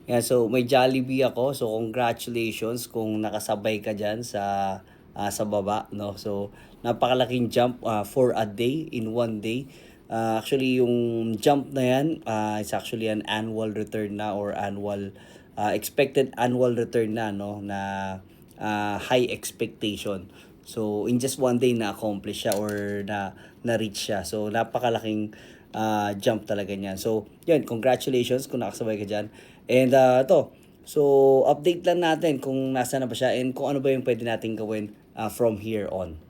Yeah, so may Jollibee ako. So congratulations kung nakasabay ka diyan sa baba, no. So napakalaking jump for a day in one day. Actually yung jump na yan, it's actually an annual return na or annual expected annual return na, no, na high expectation. So in just one day na accomplish siya or na reach siya. So napakalaking jump talaga niyan. So yun, congratulations kung nakasabay ka diyan. And to, so update lang natin kung nasa na ba siya and kung ano ba yung pwede natin gawin from here on.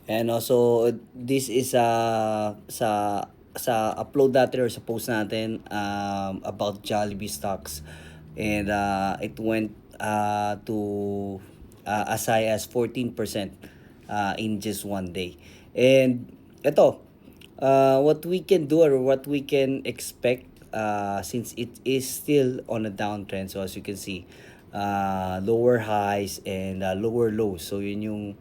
And also, this is sa upload natin or sa post natin about Jollibee stocks. And it went to as high as 14% in just one day. And ito, what we can do or what we can expect since it is still on a downtrend. So as you can see, lower highs and lower lows. So yun yung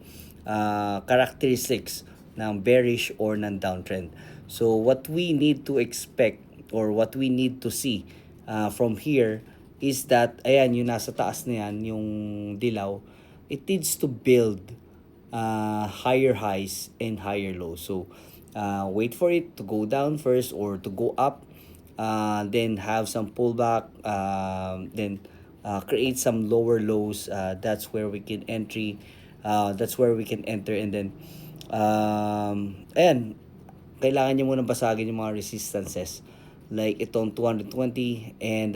characteristics ng bearish or ng downtrend. So what we need to expect or what we need to see from here is that, ayan, yung nasa taas na yan, yung dilaw, it needs to build higher highs and higher lows. So wait for it to go down first or to go up, then have some pullback, then create some lower lows. That's where we can entry. That's where we can enter, and then ayan, kailangan nyo muna basagin yung mga resistances like itong 220, and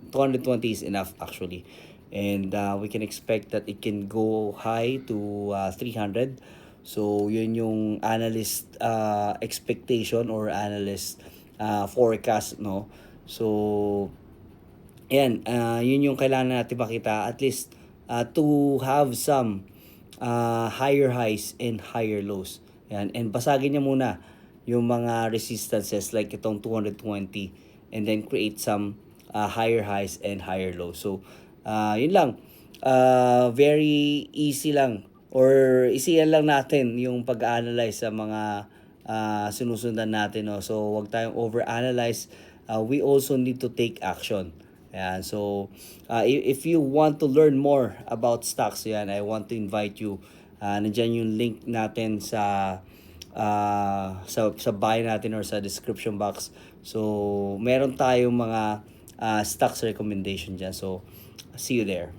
220 is enough actually, and we can expect that it can go high to 300. So yun yung analyst expectation or analyst forecast, no. So ayan, yun yung kailangan natin makita at least to have some higher highs and higher lows. Ayan, and basagin niya muna yung mga resistances like itong 220, and then create some higher highs and higher lows. So yun lang. Very easy lang or isiyan lang natin yung pag-analyze sa mga sinusundan natin, no. So wag tayong overanalyze. We also need to take action. Ayan, so if you want to learn more about stocks, yan, I want to invite you. Nandiyan yung link natin sa bio natin or sa description box. So meron tayong mga stocks recommendation dyan. So see you there.